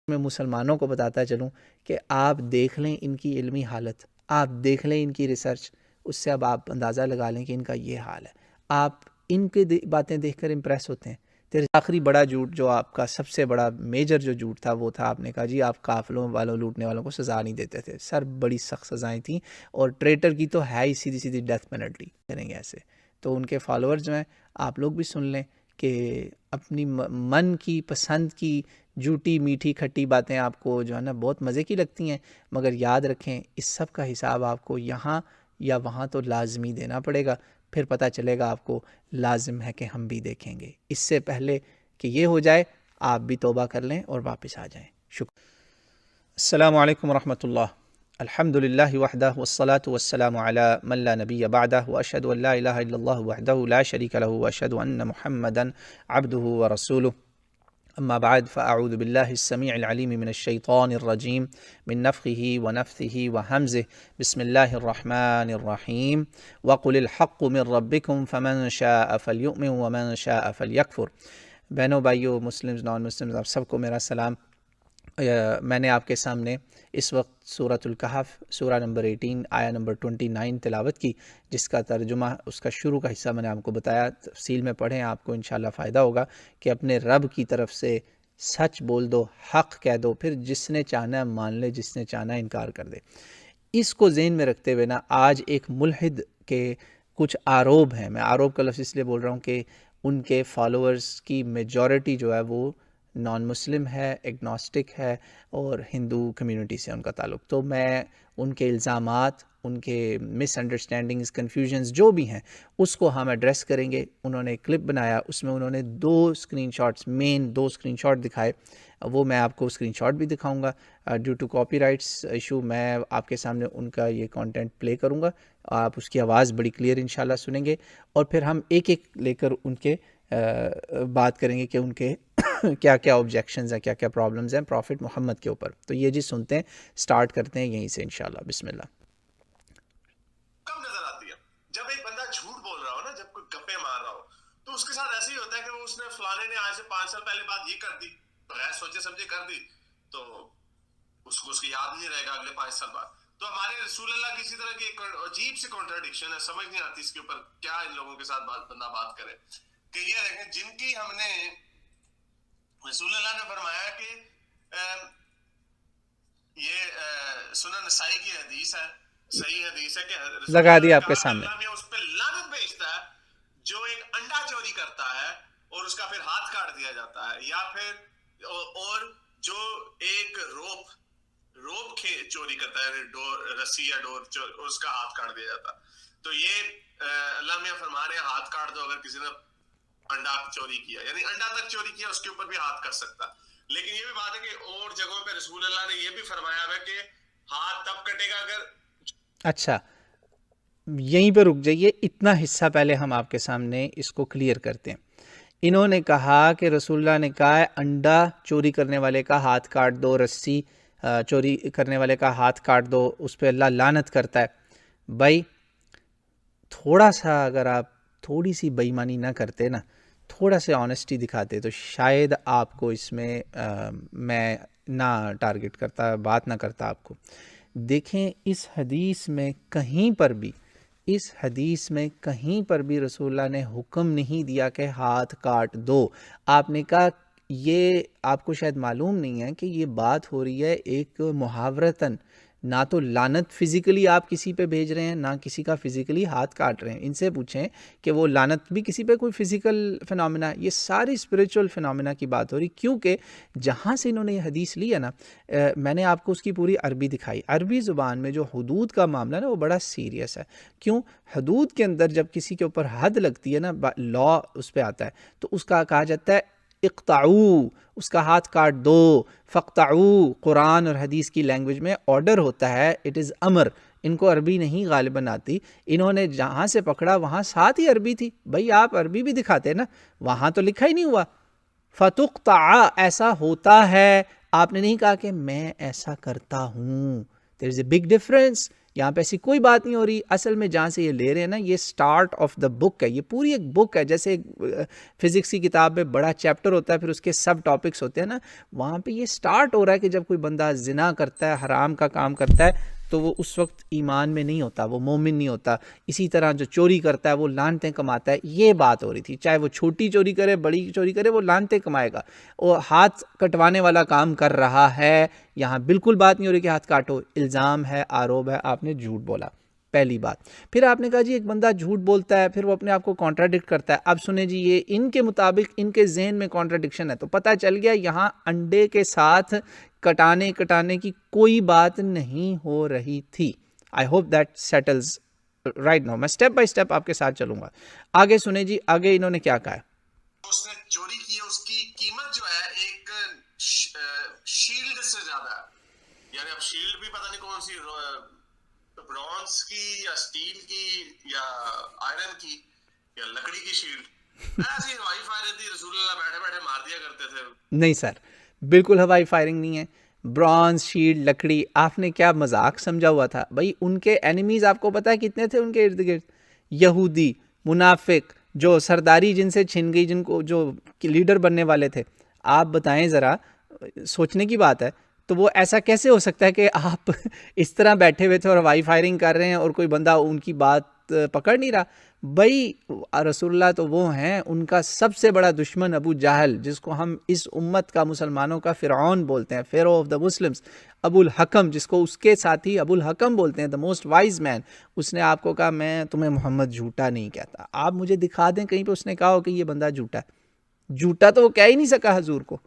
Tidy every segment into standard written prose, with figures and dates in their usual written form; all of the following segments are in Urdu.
میں مسلمانوں کو بتاتا چلوں کہ آپ دیکھ لیں ان کی علمی حالت، آپ دیکھ لیں ان کی ریسرچ، اس سے اب آپ اندازہ لگا لیں کہ ان کا یہ حال ہے. آپ ان کے باتیں دیکھ کر امپریس ہوتے ہیں. پھر آخری بڑا جھوٹ جو آپ کا سب سے بڑا میجر جو جھوٹ تھا وہ تھا آپ نے کہا جی آپ قافلوں والوں لوٹنے والوں کو سزا نہیں دیتے تھے. سر بڑی سخت سزائیں تھیں، اور ٹریٹر کی تو ہے ہی سیدھی سیدھی ڈیتھ پینلٹی کریں گے ایسے. تو ان کے فالوورز جو ہیں آپ لوگ بھی سن لیں کہ اپنی من کی پسند کی جھوٹی میٹھی کھٹی باتیں آپ کو جو ہے نا بہت مزے کی لگتی ہیں، مگر یاد رکھیں اس سب کا حساب آپ کو یہاں یا وہاں تو لازمی دینا پڑے گا. پھر پتہ چلے گا آپ کو لازم ہے کہ ہم بھی دیکھیں گے. اس سے پہلے کہ یہ ہو جائے آپ بھی توبہ کر لیں اور واپس آ جائیں. شکریہ. السلام علیکم ورحمۃ اللہ. الحمد للہ وحدہ والصلاة والسلام علی من لا نبی بعدہ واشہد ان لا الہ الا اللہ وحدہ لا شریک لہ واشہد ان محمدا عبدہ ورسولہ. اما بعد فاعوذ باللہ السمیع العلیم من الشیطان الرجیم من نفخہ ونفثہ وہمزہ. بسم اللہ الرحمن الرحیم. وقل الحق من ربکم فمن شاء فلیؤمن ومن شاء فلیکفر. بہنوں بھائیوں، مسلمز نان مسلمز، آپ سب کو میرا سلام. میں نے آپ کے سامنے اس وقت سورۃ الکہف سورہ نمبر 18 آیا نمبر 29 تلاوت کی، جس کا ترجمہ اس کا شروع کا حصہ میں نے آپ کو بتایا. تفصیل میں پڑھیں، آپ کو انشاءاللہ فائدہ ہوگا کہ اپنے رب کی طرف سے سچ بول دو، حق کہہ دو، پھر جس نے چاہنا ہے مان لے، جس نے چاہنا ہے انکار کر دے. اس کو ذہن میں رکھتے ہوئے نا آج ایک ملحد کے کچھ آروپ ہیں. میں آروپ کا لفظ اس لیے بول رہا ہوں کہ ان کے فالوورز کی میجورٹی جو ہے وہ نان مسلم ہے، ایگنوسٹک ہے، اور ہندو کمیونٹی سے ان کا تعلق. تو میں ان کے الزامات، ان کے مس انڈرسٹینڈنگز، کنفیوژنز جو بھی ہیں اس کو ہم ایڈریس کریں گے. انہوں نے ایک کلپ بنایا، اس میں انہوں نے دو اسکرین شاٹ دکھائے. وہ میں آپ کو اسکرین شاٹ بھی دکھاؤں گا. Due to copyrights issue میں آپ کے سامنے ان کا یہ کانٹینٹ پلے کروں گا. آپ اس کی آواز بڑی کلیئر انشاءاللہ سنیں گے، اور پھر ہم ایک ایک لے کر ان کے بات کریں گے کہ ان کے کیا کیا آبجیکشنز ہیں، کیا کیا پرابلمز ہیں پروفٹ محمد کے اوپر. تو یہ جی سنتے ہیں، سٹارٹ کرتے ہیں یہیں سے انشاءاللہ. بسم اللہ. کم نظر آتی ہے جب ایک بندہ جھوٹ بول رہا ہو نا، جب کوئی گپے مار رہا ہو تو اس کے ساتھ ایسے ہی ہوتا ہے کہ وہ اس نے فلانے نے آج سے 5 سال پہلے بات یہ کر دی، بغیر سوچے سمجھے کر دی، تو اس کو اس کی یاد نہیں رہے گا اگلے 5 سال بعد. تو ہمارے رسول اللہ کی اسی طرح کی ایک عجیب سی کانٹراڈکشن ہے، سمجھ نہیں آتی اس کے اوپر کیا ان لوگوں کے ساتھ بندہ بات کرے. کہ یہ دیکھیں جن کی ہم نے رسول اللہ نے فرمایا کہ یہ سنن نسائی کی حدیث ہے، صحیح حدیث ہے کہ رسول لگا اللہ دیا نے آپ کے کہا سامنے. اللہ میں اس پہ لعنت بھیجتا ہے جو ایک انڈا چوری کرتا ہے اور اس کا پھر ہاتھ کاٹ دیا جاتا ہے، یا پھر اور جو ایک روپ چوری کرتا ہے، رسی یا ڈور اس کا ہاتھ کاٹ دیا جاتا. تو یہ اللہ میاں فرما رہے ہیں ہاتھ کاٹ دو اگر کسی نے انڈا چوری کیا، یعنی انڈا تک چوری کیا اس کے اوپر بھی ہاتھ کر سکتا. لیکن یہ بھی بات ہے کہ اور جگہوں پہ رسول اللہ نے یہ بھی فرمایا ہے کہ ہاتھ تب کٹے گا اگر. اچھا یہیں پہ رک جائیے، اتنا حصہ پہلے ہم آپ کے سامنے اس کو کلیئر کرتے ہیں. انہوں نے کہا کہ رسول اللہ نے کہا ہے انڈا چوری کرنے والے کا ہاتھ کاٹ دو، رسی چوری کرنے والے کا ہاتھ کاٹ دو، اس پہ اللہ لعنت کرتا ہے. بھائی تھوڑا سا اگر آپ تھوڑی سی بے ایمانی نہ کرتے نا، تھوڑا سے آنیسٹی دکھاتے، تو شاید آپ کو اس میں میں نہ ٹارگٹ کرتا، بات نہ کرتا آپ کو. دیکھیں اس حدیث میں کہیں پر بھی رسول اللہ نے حکم نہیں دیا کہ ہاتھ کاٹ دو. آپ نے کہا یہ آپ کو شاید معلوم نہیں ہے کہ یہ بات ہو رہی ہے ایک محاورتاً، نہ تو لعنت فزیکلی آپ کسی پہ بھیج رہے ہیں، نہ کسی کا فزیکلی ہاتھ کاٹ رہے ہیں. ان سے پوچھیں کہ وہ لعنت بھی کسی پہ کوئی فزیکل فنامنا، یہ ساری اسپریچول فنامنا کی بات ہو رہی. کیونکہ جہاں سے انہوں نے یہ حدیث لی ہے نا، میں نے آپ کو اس کی پوری عربی دکھائی. عربی زبان میں جو حدود کا معاملہ ہے نا وہ بڑا سیریس ہے. کیوں؟ حدود کے اندر جب کسی کے اوپر حد لگتی ہے نا، لا اس پہ آتا ہے، تو اس کا کہا جاتا ہے اقطعو، اس کا ہاتھ کاٹ دو. فقطعو قرآن اور حدیث کی لینگویج میں آرڈر ہوتا ہے، اٹ از امر. ان کو عربی نہیں غالباً آتی، انہوں نے جہاں سے پکڑا وہاں ساتھ ہی عربی تھی. بھائی آپ عربی بھی دکھاتے نا، وہاں تو لکھا ہی نہیں ہوا فتقطع، ایسا ہوتا ہے. آپ نے نہیں کہا کہ میں ایسا کرتا ہوں. there is a big difference. یہاں پہ ایسی کوئی بات نہیں ہو رہی. اصل میں جہاں سے یہ لے رہے ہیں نا, یہ سٹارٹ آف دا بک ہے, یہ پوری ایک بک ہے. جیسے فزکس کی کتاب میں بڑا چیپٹر ہوتا ہے, پھر اس کے سب ٹاپکس ہوتے ہیں نا, وہاں پہ یہ سٹارٹ ہو رہا ہے کہ جب کوئی بندہ زنا کرتا ہے, حرام کا کام کرتا ہے, تو وہ اس وقت ایمان میں نہیں ہوتا, وہ مومن نہیں ہوتا. اسی طرح جو چوری کرتا ہے وہ لعنتیں کماتا ہے. یہ بات ہو رہی تھی, چاہے وہ چھوٹی چوری کرے بڑی چوری کرے, وہ لعنتیں کمائے گا. وہ ہاتھ کٹوانے والا کام کر رہا ہے, یہاں بالکل بات نہیں ہو رہی کہ ہاتھ کاٹو. الزام ہے, آروپ ہے, آپ نے جھوٹ بولا, پہلی بات. پھر آپ نے کہا جی ایک بندہ جھوٹ بولتا ہے, پھر وہ اپنے آپ کو کانٹراڈکٹ کرتا ہے. اب سنیں جی, یہ ان کے مطابق ان کے ذہن میں کانٹراڈکشن ہے, تو پتہ چل گیا یہاں انڈے کے ساتھ کٹانے کی کوئی بات نہیں ہو رہی تھی. I hope that settles right now. میں سٹیپ بائی سٹیپ آپ کے ساتھ چلوں گا. آگے سنیں جی, آگے انہوں نے کیا کہا ہے. اس نے چوری کی ہے, اس کی قیمت جو ہے ایک شیلڈ سے زیادہ ہے. یعنی اب شیلڈ بھی پتہ نہیں کون سی, برونز کی یا سٹیل کی یا آئرن کی یا لکڑی کی شیلڈ, ایسی ہوائی فائرنگ تھی, رسول اللہ بیٹھے بیٹھے مار دیا کرتے تھے. نہیں سر, بالکل ہوائی فائرنگ نہیں ہے. برانز, شیلڈ, لکڑی, آپ نے کیا مذاق سمجھا ہوا تھا بھائی. ان کے اینیمیز آپ کو پتا ہے کتنے تھے ان کے ارد گرد؟ یہودی, منافق, جو سرداری جن سے چھن گئی, جن کو جو لیڈر بننے والے تھے. آپ بتائیں ذرا, سوچنے کی بات ہے. تو وہ ایسا کیسے ہو سکتا ہے کہ آپ اس طرح بیٹھے ہوئے تھے اور ہوائی فائرنگ کر رہے ہیں اور کوئی بندہ ان کی بات پکڑ نہیں رہا؟ بھائی رسول اللہ تو وہ ہیں, ان کا سب سے بڑا دشمن ابو جہل, جس کو ہم اس امت کا, مسلمانوں کا فرعون بولتے ہیں, فیرو آف دا مسلمز. ابو الحکم, جس کو اس کے ساتھی ابو الحکم بولتے ہیں, دا موسٹ وائز مین, اس نے آپ کو کہا میں تمہیں محمد جھوٹا نہیں کہتا. آپ مجھے دکھا دیں کہیں پہ اس نے کہا ہو کہ یہ بندہ جھوٹا ہے. جھوٹا تو وہ کہہ ہی نہیں سکا حضور کو.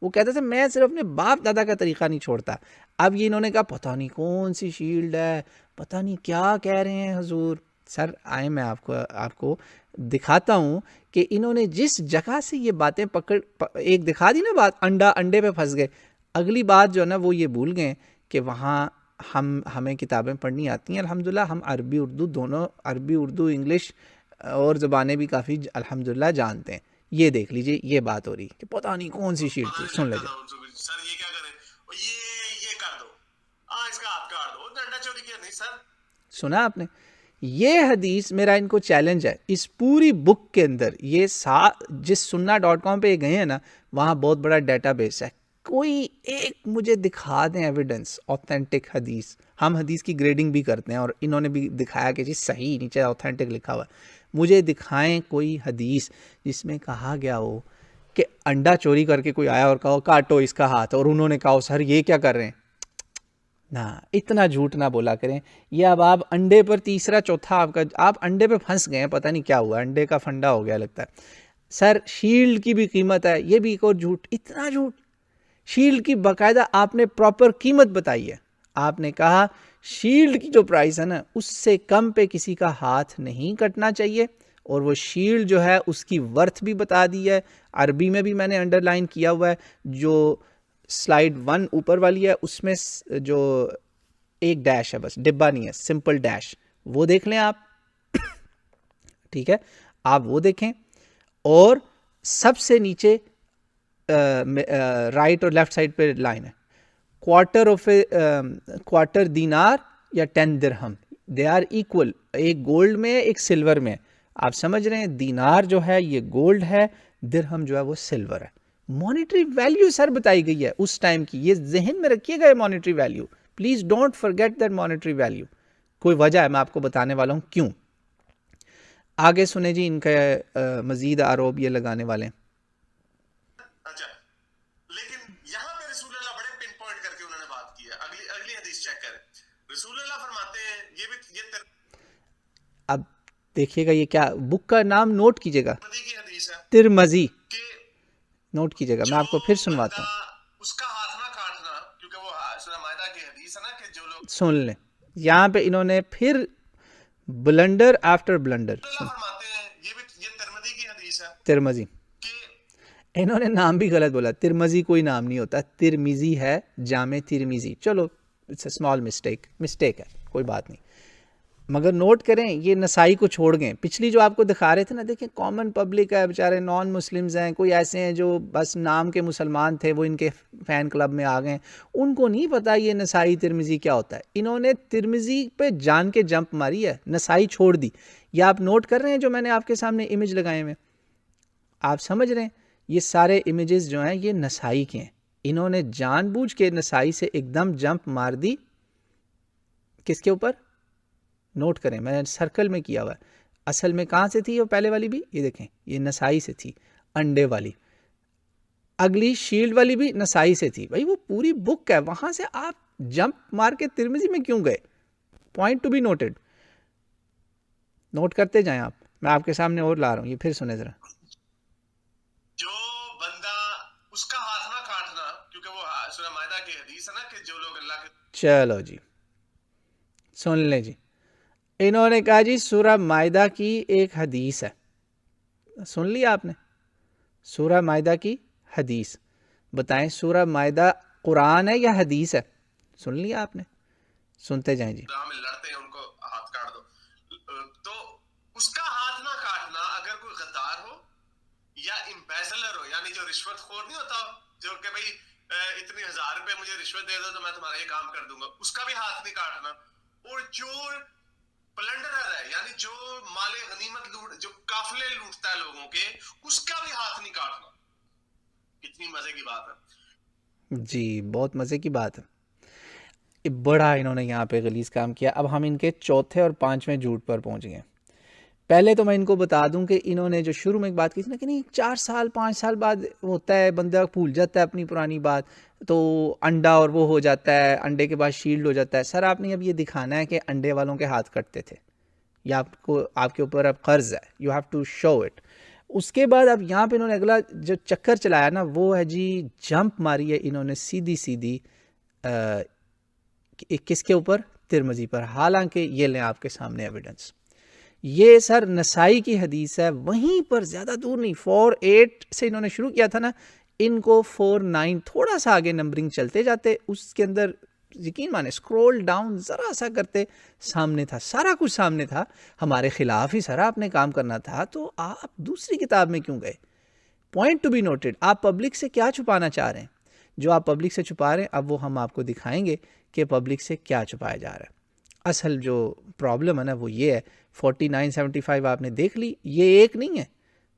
وہ کہتا تھا میں صرف اپنے باپ دادا کا طریقہ نہیں چھوڑتا. اب یہ انہوں نے کہا پتہ نہیں کون سی شیلڈ ہے, پتہ نہیں کیا کہہ رہے ہیں حضور. سر آئے میں آپ کو دکھاتا ہوں کہ انہوں نے جس جگہ سے یہ باتیں ایک دکھا دی نا بات, انڈے پہ پھنس گئے. اگلی بات جو ہے نا وہ یہ بھول گئے کہ وہاں ہمیں کتابیں پڑھنی آتی ہیں الحمدللہ. ہم عربی اردو دونوں, عربی اردو انگلش اور زبانیں بھی کافی الحمدللہ جانتے ہیں. یہ دیکھ لیجئے, یہ بات ہو رہی کہ پتہ نہیں کون سی شیٹ تھی. سن لیجئے سر یہ کیا کرے, یہ کر دو, اس کا ہاتھ کاٹ دو, ڈنڈا چوری کیا نہیں سر. سنا آپ نے؟ یہ حدیث میرا ان کو چیلنج ہے اس پوری بک کے اندر. یہ جس sunna.com پہ یہ گئے ہیں نا, وہاں بہت بڑا ڈیٹا بیس ہے. کوئی ایک مجھے دکھا دیں ایویڈنس, اوتھینٹک حدیث. ہم حدیث کی گریڈنگ بھی کرتے ہیں اور انہوں نے بھی دکھایا کہ جی صحیح نیچے اوتھینٹک لکھا ہوا ہے. مجھے دکھائیں کوئی حدیث جس میں کہا گیا ہو کہ انڈا چوری کر کے کوئی آیا اور کہو کاٹو اس کا ہاتھ, اور انہوں نے کہا سر یہ کیا کر رہے ہیں. نہ اتنا جھوٹ نہ بولا کریں. یہ اب آپ انڈے پر تیسرا چوتھا آپ انڈے پہ پھنس گئے ہیں, پتہ نہیں کیا ہوا, انڈے کا فنڈا ہو گیا لگتا ہے. سر شیلڈ کی بھی قیمت ہے, یہ بھی ایک اور جھوٹ. اتنا جھوٹ. شیلڈ کی باقاعدہ آپ نے پراپر قیمت بتائی ہے. آپ نے کہا شیلڈ کی جو پرائس ہے نا, اس سے کم پہ کسی کا ہاتھ نہیں کٹنا چاہیے. اور وہ شیلڈ جو ہے اس کی ورتھ بھی بتا دی ہے, عربی میں بھی میں نے انڈر لائن کیا ہوا ہے. جو سلائیڈ 1 اوپر والی ہے اس میں جو ایک ڈیش ہے, بس ڈبہ نہیں ہے, سمپل ڈیش, وہ دیکھ لیں آپ. ٹھیک ہے, آپ وہ دیکھیں. اور سب سے نیچے رائٹ اور لیفٹ سائڈ پہ لائن ہے, کوارٹر دینار یا 10 درہم, دے آر ایکول. ایک گولڈ میں ایک سلور میں. آپ سمجھ رہے ہیں, دینار جو ہے یہ گولڈ ہے, درہم جو ہے وہ سلور ہے. مانیٹری ویلیو سر بتائی گئی ہے اس ٹائم کی, یہ ذہن میں رکھیے گا. یہ monetary value, please don't forget that monetary value. کوئی وجہ ہے, میں آپ کو بتانے والا ہوں کیوں. آگے سنیں جی, ان کا مزید آروپ یہ لگانے والے ہیں. اچھا, لیکن یہاں پہ رسول اللہ بڑے پن پوائنٹ کر کے انہوں نے بات کی ہے. اگلی حدیث چیک کریں. رسول اللہ فرماتے ہیں, یہ اب دیکھیے گا, یہ کیا بک کا نام نوٹ کیجیے گا, کی حدیث ہے, ترمذی. نوٹ کیجیے گا, میں آپ کو پھر سنواتا ہوں. اس کا ہاتھ نہ کاٹنا, کیونکہ وہ سورہ مائدہ کی حدیث ہے نا کہ جو لوگ سن لیں. یہاں پہ انہوں نے پھر بلنڈر آفٹر بلنڈر. فرماتے ہیں یہ ترمذی کی حدیث ہے, ترمذی. انہوں نے نام بھی غلط بولا. ترمذی کوئی نام نہیں ہوتا, ترمذی ہے, جامع ترمذی. چلو اٹس اے اسمال مسٹیک ہے, کوئی بات نہیں. مگر نوٹ کریں یہ نسائی کو چھوڑ گئے. پچھلی جو آپ کو دکھا رہے تھے نا, دیکھیں کامن پبلک ہے, بیچارے نان مسلمز ہیں, کوئی ایسے ہیں جو بس نام کے مسلمان تھے, وہ ان کے فین کلب میں آ گئے, ان کو نہیں پتا یہ نسائی ترمذی کیا ہوتا ہے. انہوں نے ترمذی پہ جان کے جمپ ماری ہے, نسائی چھوڑ دی. یہ آپ نوٹ کر رہے ہیں جو میں نے آپ کے سامنے امیج لگائے ہوئے, آپ سمجھ رہے ہیں یہ سارے امیجز جو ہیں یہ نسائی کے ہیں. انہوں نے جان بوجھ کے نسائی سے ایک دم جمپ مار دی. کس کے اوپر؟ نوٹ کریں, میں نے سرکل میں کیا ہوا ہے. اصل میں کہاں سے تھی وہ پہلے والی بھی؟ یہ دیکھیں یہ نسائی سے تھی, انڈے والی. اگلی شیلڈ والی بھی نسائی سے تھی. بھائی وہ پوری بک ہے, وہاں سے آپ جمپ مار کے ترمذی میں کیوں گئے؟ Point to be noted. Note کرتے جائیں آپ, میں آپ کے سامنے اور لا رہا ہوں, یہ پھر سنیں ذرا. جو بندہ اس کا ہاتھ نہ کاٹنا, کیونکہ وہ سورہ مائدہ کی حدیث ہے نا کہ جو لوگ اللہ کے. چلو جی سن لیں جی, انہوں نے کہا جی سورہ مائدہ کی ایک حدیث ہے. سن لیا آپ نے؟ سورہ مائدہ کی حدیث. بتائیں سورہ مائدہ قرآن ہے یا حدیث ہے؟ سن لیا آپ نے؟ سنتے جائیں جی. ہم لڑتے ہیں ان کو ہاتھ کاٹ دو, تو اس کا ہاتھ نہ کاٹنا اگر کوئی غدار ہو یا امبیزلر ہو, یعنی جو رشوت خور نہیں ہوتا, جو کہ بھئی اتنی 1000 روپے مجھے رشوت دے دو تو میں تمہارا یہ کام کر دوں گا, اس کا بھی ہاتھ نہیں کاٹنا. اور جو پلنڈرر ہے, یعنی جو مال غنیمت لوٹ, جو قافلے لوٹتا ہے لوگوں کے, اس کا بھی ہاتھ نہیں کاٹنا. کتنی مزے کی بات ہے جی, بہت مزے کی بات ہے. بڑا انہوں نے یہاں پہ غلیظ کام کیا. اب ہم ان کے چوتھے اور پانچویں جھوٹ پر پہنچ گئے. پہلے تو میں ان کو بتا دوں کہ انہوں نے جو شروع میں ایک بات کی تھی نا کہ نہیں 4 سال 5 سال بعد ہوتا ہے, بندہ بھول جاتا ہے اپنی پرانی بات, تو انڈا اور وہ ہو جاتا ہے, انڈے کے بعد شیلڈ ہو جاتا ہے. سر آپ نے اب یہ دکھانا ہے کہ انڈے والوں کے ہاتھ کٹتے تھے, یا آپ کے اوپر اب قرض ہے, you have to show it. اس کے بعد اب یہاں پہ انہوں نے اگلا جو چکر چلایا نا وہ ہے جی جمپ ماری ہے انہوں نے سیدھی کس کے اوپر؟ ترمذی پر. حالانکہ یہ لیں آپ کے سامنے ایویڈنس, یہ سر نسائی کی حدیث ہے, وہیں پر زیادہ دور نہیں. 4:8 سے انہوں نے شروع کیا تھا نا, ان کو 4:9 تھوڑا سا آگے نمبرنگ چلتے جاتے, اس کے اندر یقین مانے اسکرول ڈاؤن ذرا سا کرتے سامنے تھا, سارا کچھ سامنے تھا. ہمارے خلاف ہی سر آپ نے کام کرنا تھا, تو آپ دوسری کتاب میں کیوں گئے؟ Point to be noted. آپ پبلک سے کیا چھپانا چاہ رہے ہیں؟ جو آپ پبلک سے چھپا رہے ہیں اب وہ ہم آپ کو دکھائیں گے کہ پبلک سے کیا چھپایا جا رہا ہے. اصل جو پرابلم ہے نا وہ یہ ہے. 4975 آپ نے دیکھ لی, یہ ایک نہیں ہے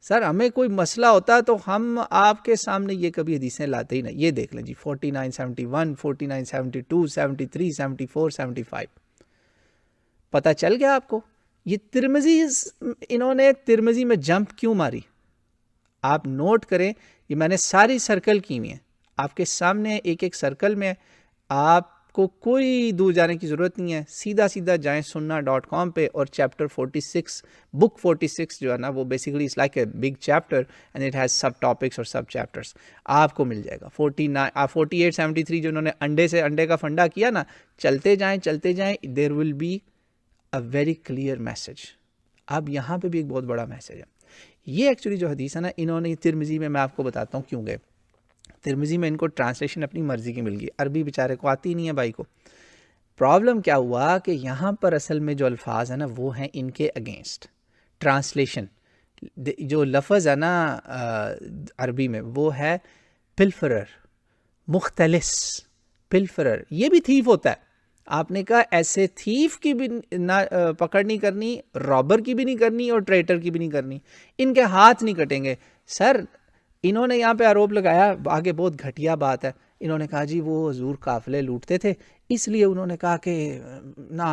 سر. ہمیں کوئی مسئلہ ہوتا تو ہم آپ کے سامنے یہ کبھی حدیثیں لاتے ہی نہیں. یہ دیکھ لیں جی 4971 4972 73 74 75. پتہ چل گیا آپ کو یہ ترمذی, انہوں نے ترمذی میں جمپ کیوں ماری. آپ نوٹ کریں, یہ میں نے ساری سرکل کی ہوئی ہیں آپ کے سامنے, ایک ایک سرکل میں. آپ کو کوئی دور جانے کی ضرورت نہیں ہے, سیدھا جائیں sunna.com پہ اور چیپٹر 46 بک 46 جو ہے نا وہ basically it's like a big chapter and it has subtopics اور سب چیپٹرس, آپ کو مل جائے گا. 4873 جو انہوں نے انڈے کا فنڈا کیا نا, چلتے جائیں there will be a very clear message. اب یہاں پہ بھی ایک بہت بڑا میسج ہے. یہ ایکچولی جو حدیث ہے نا انہوں نے ترمذی میں آپ کو بتاتا ہوں کیوں گئے. ترمذی میں ان کو ٹرانسلیشن اپنی مرضی کی مل گئی, عربی بیچارے کو آتی نہیں ہے بھائی کو. پرابلم کیا ہوا کہ یہاں پر اصل میں جو الفاظ ہیں نا وہ ہیں ان کے اگینسٹ. ٹرانسلیشن جو لفظ ہے نا عربی میں وہ ہے پلفرر, مختلس. پلفرر یہ بھی تھیف ہوتا ہے. آپ نے کہا ایسے تھیف کی بھی نہ پکڑ نہیں کرنی, رابر کی بھی نہیں کرنی اور ٹریٹر کی بھی نہیں کرنی, ان کے ہاتھ نہیں کٹیں گے. سر انہوں نے یہاں پہ آروپ لگایا, آگے بہت گھٹیا بات ہے. انہوں نے کہا جی وہ حضور قافلے لوٹتے تھے اس لیے انہوں نے کہا کہ نہ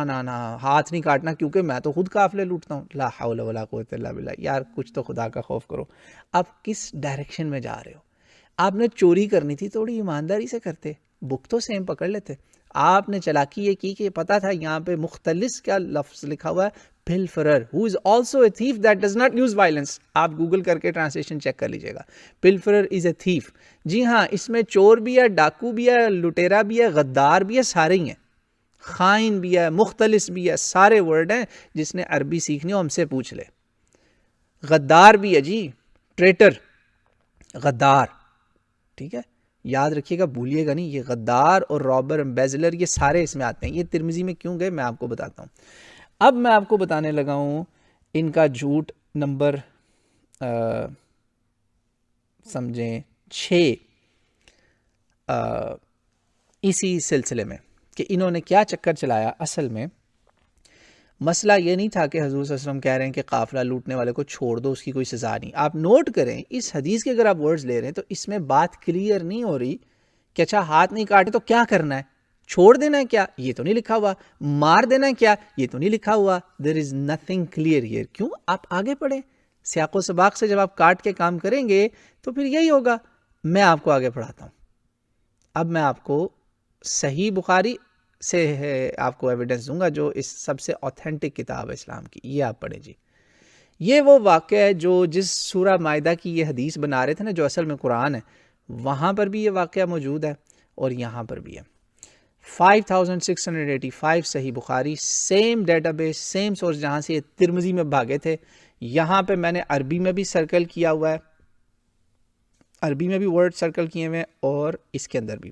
ہاتھ نہیں کاٹنا کیونکہ میں تو خود قافلے لوٹتا ہوں. لا حول ولا قوت الا باللہ. یار کچھ تو خدا کا خوف کرو. آپ کس ڈائریکشن میں جا رہے ہو؟ آپ نے چوری کرنی تھی تھوڑی ایمانداری سے کرتے, بک تو سیم پکڑ لیتے. آپ نے چلاکی یہ کی کہ پتا تھا یہاں پہ مختلس کیا لفظ لکھا ہوا ہے, pilferer who is also a thief that does not use violence. آپ گوگل کر کے ٹرانسلیشن چیک کر لیجئے گا. pilferer is a thief. جی ہاں, اس میں چور بھی ہے, ڈاکو بھی ہے, لٹیرا بھی ہے, غدار بھی ہے, سارے ہی ہیں. خائن بھی ہے, مختلس بھی ہے, سارے ورڈ ہیں. جس نے عربی سیکھنی ہو ہم سے پوچھ لے. غدار بھی ہے جی, ٹریٹر, غدار, ٹھیک ہے, یاد رکھیے گا, بھولیے گا نہیں. یہ غدار اور رابر, امبیزلر, یہ سارے اس میں آتے ہیں. یہ ترمذی میں کیوں گئے میں آپ کو بتاتا ہوں. اب میں آپ کو بتانے لگا ہوں ان کا جھوٹ نمبر سمجھیں 6 اسی سلسلے میں کہ انہوں نے کیا چکر چلایا. اصل میں مسئلہ یہ نہیں تھا کہ حضور صلی اللہ علیہ وسلم کہہ رہے ہیں کہ قافلہ لوٹنے والے کو چھوڑ دو، اس کی کوئی سزا نہیں. آپ نوٹ کریں اس حدیث کے اگر آپ ورڈز لے رہے ہیں تو اس میں بات کلیئر نہیں ہو رہی کہ اچھا ہاتھ نہیں کاٹے تو کیا کرنا ہے، چھوڑ دینا ہے کیا، یہ تو نہیں لکھا ہوا، مار دینا ہے کیا، یہ تو نہیں لکھا ہوا. دیر از نتھنگ کلیئر ہیئر. کیوں؟ آپ آگے پڑھیں، سیاق و سباق سے جب آپ کاٹ کے کام کریں گے تو پھر یہی ہوگا. میں آپ کو آگے پڑھاتا ہوں. اب میں آپ کو صحیح بخاری سے آپ کو ایویڈنس دوں گا جو اس سب سے اوتھینٹک کتاب ہے اسلام کی. یہ آپ پڑھیں جی. یہ وہ واقعہ ہے جو جس سورہ مائدہ کی یہ حدیث بنا رہے تھے نا، جو اصل میں قرآن ہے، وہاں پر بھی یہ واقعہ موجود ہے اور یہاں پر بھی ہے. 5685 صحیح Bukhari, same database, same source جہاں سے یہ ترمذی میں بھاگے تھے. یہاں پہ میں نے عربی میں بھی سرکل کیا ہوا ہے، عربی میں بھی ورڈ سرکل کیے ہوئے ہیں، اور اس کے اندر بھی.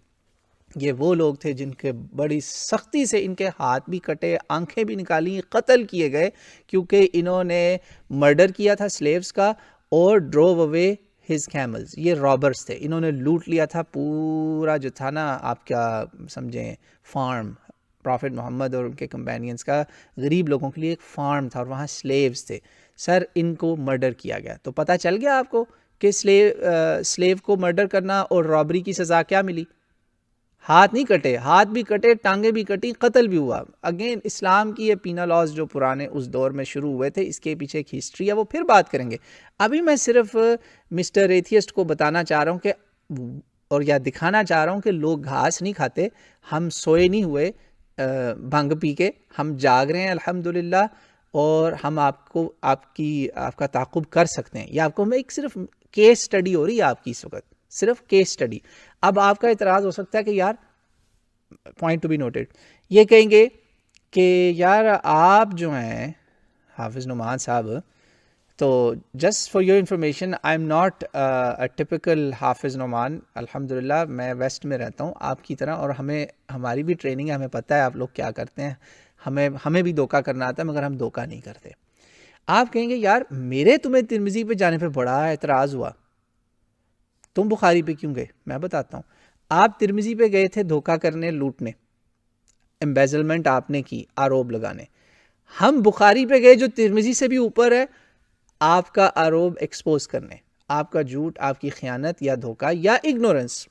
یہ وہ لوگ تھے جن کے بڑی سختی سے ان کے ہاتھ بھی کٹے، آنکھیں بھی نکالی، قتل کیے گئے، کیونکہ انہوں نے مرڈر کیا تھا سلیوز کا اور ڈروو اوے ہز کیملز. یہ رابرز تھے، انہوں نے لوٹ لیا تھا پورا جو تھا نا آپ کیا سمجھیں فارم، پرافٹ محمد اور ان کے کمپینینز کا غریب لوگوں کے لیے ایک فارم تھا اور وہاں سلیوز تھے. سر ان کو مرڈر کیا گیا. تو پتہ چل گیا آپ کو کہ سلیو کو مرڈر کرنا اور رابری کی سزا کیا ملی. ہاتھ نہیں کٹے، ہاتھ بھی کٹے، ٹانگیں بھی کٹی، قتل بھی ہوا. اگین اسلام کی یہ پینا لاز جو پرانے اس دور میں شروع ہوئے تھے، اس کے پیچھے ایک ہسٹری ہے، وہ پھر بات کریں گے. ابھی میں صرف مسٹر ایتھیسٹ کو بتانا چاہ رہا ہوں کہ اور یا دکھانا چاہ رہا ہوں کہ لوگ گھاس نہیں کھاتے، ہم سوئے نہیں ہوئے بھنگ پی کے، ہم جاگ رہے ہیں الحمدللہ، اور ہم آپ کا تعاقب کر سکتے ہیں. یہ آپ کو میں ایک صرف کیس سٹڈی ہو رہی ہے آپ کی اس وقت، صرف کیس سٹڈی. اب آپ کا اعتراض ہو سکتا ہے کہ یار پوائنٹ ٹو بی نوٹڈ، یہ کہیں گے کہ یار آپ جو ہیں حافظ نعمان صاحب، تو just for your information I am not a typical حافظ نعمان. الحمدللہ میں ویسٹ میں رہتا ہوں آپ کی طرح، اور ہماری بھی ٹریننگ ہے، ہمیں پتہ ہے آپ لوگ کیا کرتے ہیں، ہمیں بھی دھوکہ کرنا آتا ہے مگر ہم دھوکہ نہیں کرتے. آپ کہیں گے یار میرے تمہیں ترمذی پہ جانے پہ بڑا اعتراض ہوا، تم بخاری پہ کیوں گئے؟ میں بتاتا ہوں. آپ ترمذی پہ گئے تھے دھوکہ کرنے، لوٹنے، امبیزلمنٹ آپ نے کی، آروب لگانے. ہم بخاری پہ گئے جو ترمذی سے بھی اوپر ہے، آپ کا آروب ایکسپوز کرنے، آپ کا جھوٹ، آپ کی خیانت یا دھوکہ یا ignorance,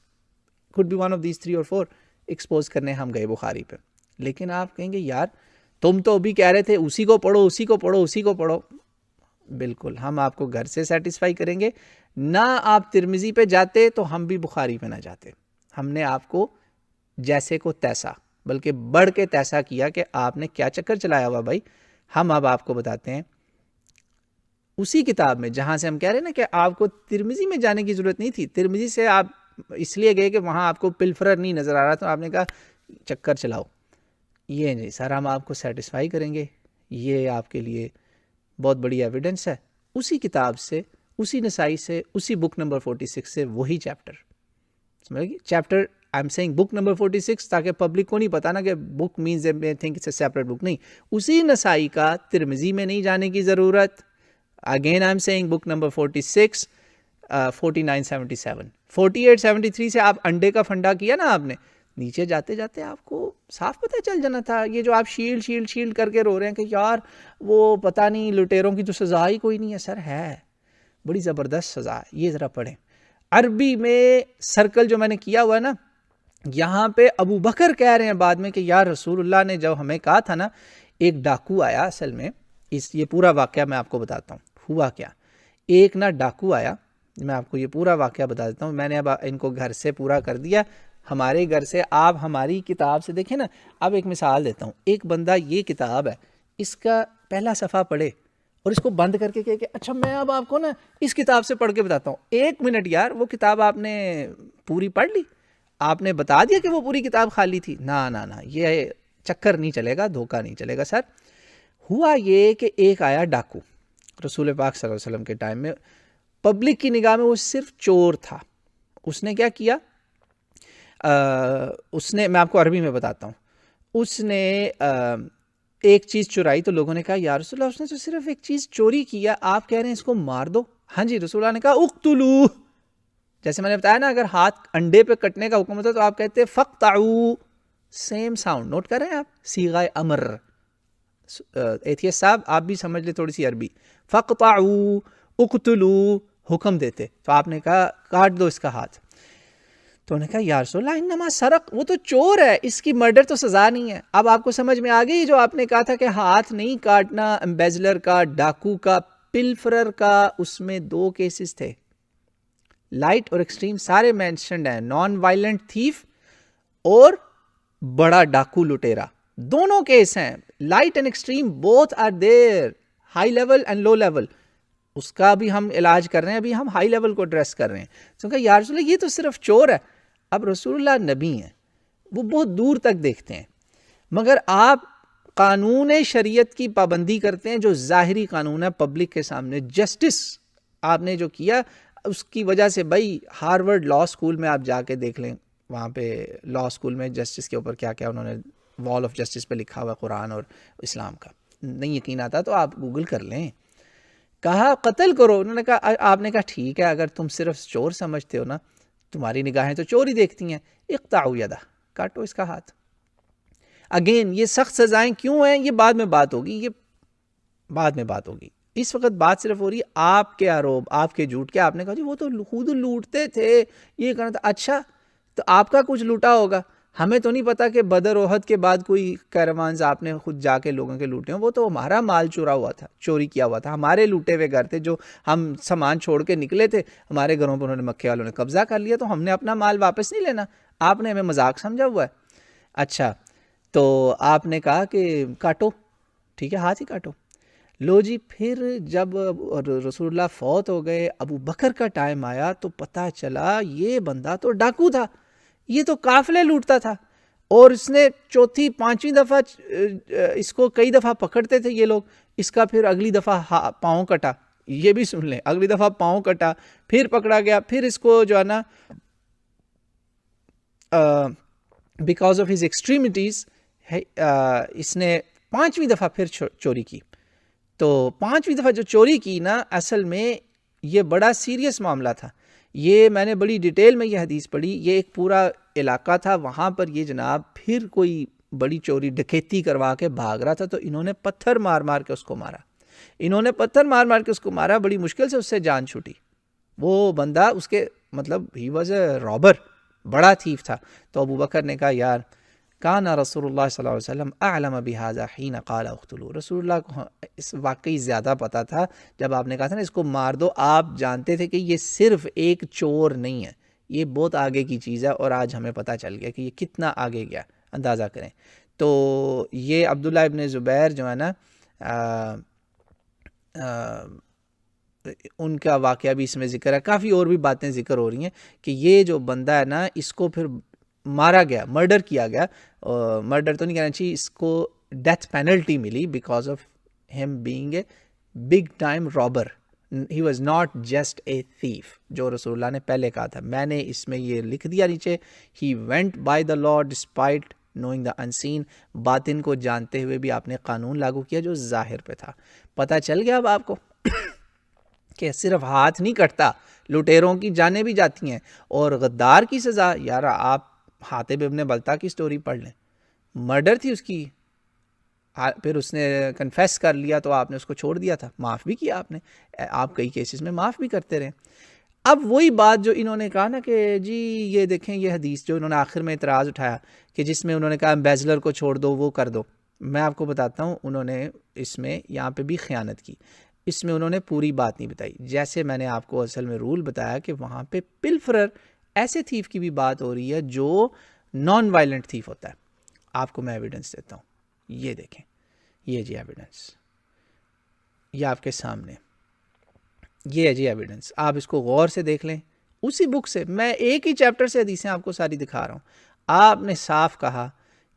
could be one of these 3 or 4، expose کرنے ہم گئے بخاری پہ. لیکن آپ کہیں گے یار تم تو ابھی کہہ رہے تھے اسی کو پڑھو، اسی کو پڑھو، اسی کو پڑھو. بالکل ہم آپ کو گھر سے سیٹسفائی کریں گے. نہ آپ ترمذی پہ جاتے تو ہم بھی بخاری پہ نہ جاتے. ہم نے آپ کو جیسے کو تیسا، بلکہ بڑھ کے تیسا کیا کہ آپ نے کیا چکر چلایا ہوا بھائی. ہم اب آپ کو بتاتے ہیں اسی کتاب میں جہاں سے ہم کہہ رہے ہیں نا کہ آپ کو ترمذی میں جانے کی ضرورت نہیں تھی، ترمذی سے آپ اس لیے گئے کہ وہاں آپ کو پلفرر نہیں نظر آ رہا، تو آپ نے کہا چکر چلاؤ. یہ نہیں سر، ہم آپ کو سیٹسفائی کریں گے. یہ آپ کے لیے بہت بڑی ایویڈنس ہے اسی کتاب سے، اسی نسائی سے، اسی بک نمبر 46 سے، وہی چیپٹر. سمجھ گئے؟ Chapter I am seeing book number 46 تاکہ پبلک کو نہیں پتا نا کہ book means a think it's a separate book. نہیں، اسی نسائی کا ترمذی میں نہیں جانے کی ضرورت. Again I am seeing book number 46 4977 4873 سے آپ انڈے کا فنڈا کیا نا آپ نے، نیچے جاتے جاتے آپ کو صاف پتہ چل جانا تھا. یہ جو آپ شیلڈ کر کے رو رہے ہیں کہ یار وہ پتہ نہیں لٹیروں کی تو سزا ہی کوئی نہیں ہے، سر ہے بڑی زبردست سزا ہے. یہ ذرا پڑھیں عربی میں سرکل جو میں نے کیا ہوا ہے نا، یہاں پہ ابو بکر کہہ رہے ہیں بعد میں کہ یار رسول اللہ نے جب ہمیں کہا تھا نا، ایک ڈاکو آیا. اصل میں یہ پورا واقعہ میں آپ کو بتاتا ہوں ہوا کیا. ایک نا ڈاکو آیا، میں آپ کو یہ پورا واقعہ بتا دیتا ہوں. میں نے اب ان کو گھر سے پورا کر دیا، ہمارے گھر سے. آپ ہماری کتاب سے دیکھیں نا. اب ایک مثال دیتا ہوں. ایک بندہ، یہ کتاب ہے، اس کا پہلا صفحہ پڑھے اور اس کو بند کر کے کہے کہ اچھا میں اب آپ کو نا اس کتاب سے پڑھ کے بتاتا ہوں. 1 منٹ یار، وہ کتاب آپ نے پوری پڑھ لی؟ آپ نے بتا دیا کہ وہ پوری کتاب خالی تھی؟ نہ، یہ چکر نہیں چلے گا، دھوکہ نہیں چلے گا سر. ہوا یہ کہ ایک آیا ڈاکو رسول پاک صلی اللہ علیہ وسلم کے ٹائم میں، پبلک کی نگاہ میں وہ صرف چور تھا. اس نے کیا کیا؟ اس نے، میں آپ کو عربی میں بتاتا ہوں، اس نے ایک چیز چرائی تو لوگوں نے کہا یا رسول اللہ اس نے تو صرف ایک چیز چوری کیا، آپ کہہ رہے ہیں اس کو مار دو. ہاں جی، رسول اللہ نے کہا اقتلوہ. جیسے میں نے بتایا نا، اگر ہاتھ انڈے پہ کٹنے کا حکم ہوتا تو آپ کہتے فقطعوا. سیم ساؤنڈ نوٹ کر رہے ہیں آپ، صیغہ امر. ایتھیس صاحب آپ بھی سمجھ لیں تھوڑی سی عربی. فقطعوا اقتلوا حکم دیتے، تو آپ نے کہا کاٹ دو اس کا ہاتھ. تو انہوں نے کہا یا رسول اللہ انما سرق، وہ تو چور ہے، اس کی مرڈر تو سزا نہیں ہے. اب آپ کو سمجھ میں آ گئی جو آپ نے کہا تھا کہ ہاتھ نہیں کاٹنا امبیزلر کا، ڈاکو کا، پلفرر کا. اس میں 2 کیسز تھے، لائٹ اور ایکسٹریم سارے مینشنڈ ہیں. نان وائلنٹ تھیف اور بڑا ڈاکو لٹیرا، دونوں کیس ہیں. Light and extreme both are there, high level and low level. اس کا بھی ہم علاج کر رہے ہیں، ابھی ہم ہائی لیول کو ایڈریس کر رہے ہیں. تو کہا یا رسول اللہ یہ تو صرف چور ہے. اب رسول اللہ نبی ہیں، وہ بہت دور تک دیکھتے ہیں، مگر آپ قانون شریعت کی پابندی کرتے ہیں جو ظاہری قانون ہے پبلک کے سامنے. جسٹس آپ نے جو کیا اس کی وجہ سے، بھائی ہارورڈ لا اسکول میں آپ جا کے دیکھ لیں، وہاں پہ لا اسکول میں جسٹس کے اوپر کیا کیا انہوں نے وال آف جسٹس پہ لکھا ہوا قرآن اور اسلام کا. نہیں یقین آتا تو آپ گوگل کر لیں. کہا قتل کرو، انہوں نے کہا، آپ نے کہا ٹھیک ہے اگر تم صرف چور سمجھتے ہو نا، تمہاری نگاہیں تو چور ہی دیکھتی ہیں، اقطعوا یدہ، کاٹو اس کا ہاتھ. اگین یہ سخت سزائیں کیوں ہیں، یہ بعد میں بات ہوگی، یہ بعد میں بات ہوگی. اس وقت بات صرف ہو رہی ہے آپ کے آروپ، آپ کے جھوٹ. کیا آپ نے کہا جی وہ تو خود لوٹتے تھے، یہ کرنا تھا. اچھا تو آپ کا کچھ لوٹا ہوگا، ہمیں تو نہیں پتا کہ بدر احد کے بعد کوئی کیروانز آپ نے خود جا کے لوگوں کے لوٹے ہیں. وہ تو ہمارا مال چورا ہوا تھا، چوری کیا ہوا تھا، ہمارے لوٹے ہوئے گھر تھے جو ہم سامان چھوڑ کے نکلے تھے، ہمارے گھروں پر انہوں نے مکے والوں نے قبضہ کر لیا، تو ہم نے اپنا مال واپس نہیں لینا. آپ نے ہمیں مذاق سمجھا ہوا ہے. اچھا تو آپ نے کہا کہ کاٹو، ٹھیک ہے ہاتھ ہی کاٹو. لو جی، پھر جب رسول اللہ فوت ہو گئے، ابو بکر کا ٹائم آیا تو پتہ چلا یہ بندہ تو ڈاکو تھا، یہ تو قافلے لوٹتا تھا. اور اس نے چوتھی پانچویں دفعہ اس کو کئی دفعہ پکڑتے تھے یہ لوگ. اس کا پھر اگلی دفعہ پاؤں کٹا، یہ بھی سن لیں، اگلی دفعہ پاؤں کٹا، پھر پکڑا گیا، پھر اس کو جو ہے نا بیکاز آف ہز ایکسٹریمٹیز اس نے 5ویں دفعہ پھر چوری کی. تو 5ویں دفعہ جو چوری کی نا، اصل میں یہ بڑا سیریس معاملہ تھا. یہ میں نے بڑی ڈیٹیل میں یہ حدیث پڑھی. یہ ایک پورا علاقہ تھا، وہاں پر یہ جناب پھر کوئی بڑی چوری ڈکیتی کروا کے بھاگ رہا تھا، تو انہوں نے پتھر مار مار کے اس کو مارا. بڑی مشکل سے اس سے جان چھوٹی. وہ بندہ اس کے مطلب ہی واز اے رابر، بڑا تھیف تھا. تو ابو بکر نے کہا یار کان رسول اللہ صلی اللہ علیہ وسلم اعلم بہذا حین قال اقتلوا، رسول اللہ کو اس واقعی زیادہ پتا تھا جب آپ نے کہا تھا نا اس کو مار دو. آپ جانتے تھے کہ یہ صرف ایک چور نہیں ہے، یہ بہت آگے کی چیز ہے، اور آج ہمیں پتہ چل گیا کہ یہ کتنا آگے گیا، اندازہ کریں. تو یہ عبداللہ ابن زبیر جو ہے نا ان کا واقعہ بھی اس میں ذکر ہے. کافی اور بھی باتیں ذکر ہو رہی ہیں کہ یہ جو بندہ ہے نا اس کو پھر مارا گیا، مرڈر کیا گیا. مرڈر تو نہیں کہنا چاہیے، اس کو ڈیتھ پینلٹی ملی because of him being a big time robber. He was not just a thief, جو رسول اللہ نے پہلے کہا تھا. میں نے اس میں یہ لکھ دیا نیچے، he went by the law despite knowing the unseen, باطن کو جانتے ہوئے بھی آپ نے قانون لاگو کیا جو ظاہر پہ تھا. پتہ چل گیا اب آپ کو کہ صرف ہاتھ نہیں کٹتا، لٹیروں کی جانیں بھی جاتی ہیں. اور غدار کی سزا، یار آپ حاتب ابن بلتا کی سٹوری پڑھ لیں، مرڈر تھی اس کی، پھر اس نے کنفیس کر لیا تو آپ نے اس کو چھوڑ دیا تھا، معاف بھی کیا آپ نے. آپ کئی کیسز میں معاف بھی کرتے رہے. اب وہی بات جو انہوں نے کہا نا کہ جی یہ دیکھیں یہ حدیث جو انہوں نے آخر میں اعتراض اٹھایا کہ جس میں انہوں نے کہا امبیزلر کو چھوڑ دو، وہ کر دو. میں آپ کو بتاتا ہوں انہوں نے اس میں یہاں پہ بھی خیانت کی. اس میں انہوں نے پوری بات نہیں بتائی. جیسے میں نے آپ کو اصل میں رول بتایا کہ وہاں پہ پلفرر ایسے تھیف کی بھی بات ہو رہی ہے جو نان وائلنٹ تھیف ہوتا ہے. آپ کو میں ایویڈنس دیتا ہوں، یہ دیکھیں، یہ جی ایویڈنس، یہ آپ کے سامنے، یہ ہے جی ایویڈنس. آپ اس کو غور سے دیکھ لیں، اسی بک سے میں ایک ہی چیپٹر سے حدیثیں آپ کو ساری دکھا رہا ہوں. آپ نے صاف کہا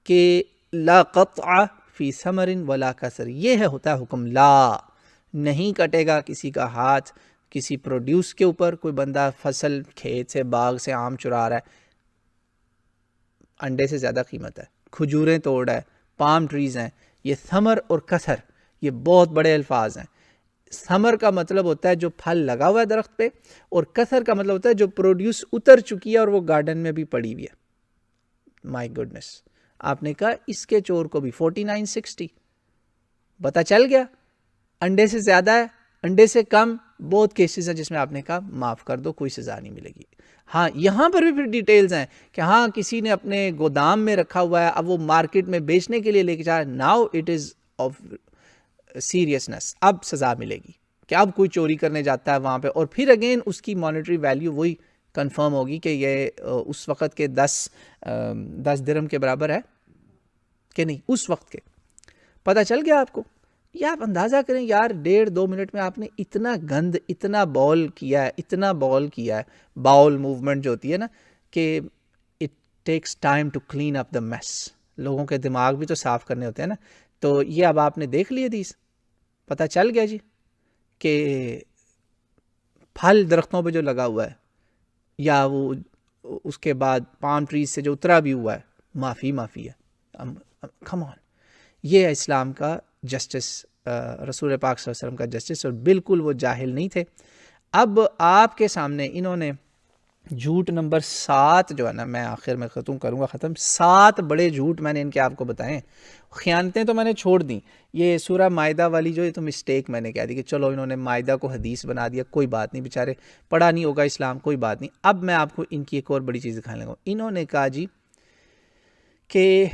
کہ لا قطع فی ثمر ولا کسر، یہ ہے ہوتا ہے حکم، لا نہیں کٹے گا کسی کا ہاتھ کسی پروڈیوس کے اوپر. کوئی بندہ فصل کھیت سے باغ سے آم چرا رہا ہے، انڈے سے زیادہ قیمت ہے، کھجوریں توڑ رہا ہے، پام ٹریز ہیں، یہ ثمر اور کثر یہ بہت بڑے الفاظ ہیں. ثمر کا مطلب ہوتا ہے جو پھل لگا ہوا ہے درخت پہ, اور کثر کا مطلب ہوتا ہے جو پروڈیوس اتر چکی ہے اور وہ گارڈن میں بھی پڑی ہوئی ہے. مائی گڈنس, آپ نے کہا اس کے چور کو بھی 4960. پتہ چل گیا انڈے سے زیادہ ہے, انڈے سے کم, بہت کیسز ہیں جس میں آپ نے کہا معاف کر دو, کوئی سزا نہیں ملے گی. ہاں یہاں پر بھی پھر ڈیٹیلز ہیں کہ ہاں کسی نے اپنے گودام میں رکھا ہوا ہے, اب وہ مارکیٹ میں بیچنے کے لیے لے کے جا, now it is of seriousness, اب سزا ملے گی کہ اب کوئی چوری کرنے جاتا ہے وہاں پہ, اور پھر اگین اس کی مانیٹری ویلیو وہی کنفرم ہوگی کہ یہ اس وقت کے 10 درہم کے برابر ہے کہ نہیں, اس وقت کے. پتہ چل گیا آپ کو. یہ آپ اندازہ کریں یار 1.5-2 منٹ میں آپ نے اتنا گند, اتنا بال کیا ہے, اتنا بال کیا ہے, باؤل موومنٹ جو ہوتی ہے نا, کہ it takes time to clean up the mess. لوگوں کے دماغ بھی تو صاف کرنے ہوتے ہیں نا. تو یہ اب آپ نے دیکھ لیے حدیث, پتہ چل گیا جی کہ پھل درختوں پہ جو لگا ہوا ہے یا وہ اس کے بعد پام ٹریز سے جو اترا بھی ہوا ہے, معافی ہے. کم آن, یہ ہے اسلام کا جسٹس, رسول پاک صلی اللہ علیہ وسلم کا جسٹس, اور بالکل وہ جاہل نہیں تھے. اب آپ کے سامنے انہوں نے جھوٹ نمبر 7 جو ہے نا, میں آخر میں کروں گا ختم, 7 بڑے جھوٹ میں نے ان کے آپ کو بتائیں. خیانتیں تو میں نے چھوڑ دیں, یہ سورہ مائدہ والی جو یہ تو مسٹیک میں نے کہہ دی کہ چلو انہوں نے مائدہ کو حدیث بنا دیا, کوئی بات نہیں, بیچارے پڑھا نہیں ہوگا اسلام, کوئی بات نہیں. اب میں آپ کو ان کی ایک اور بڑی چیز دکھانے لگا. انہوں نے کہا جی کہ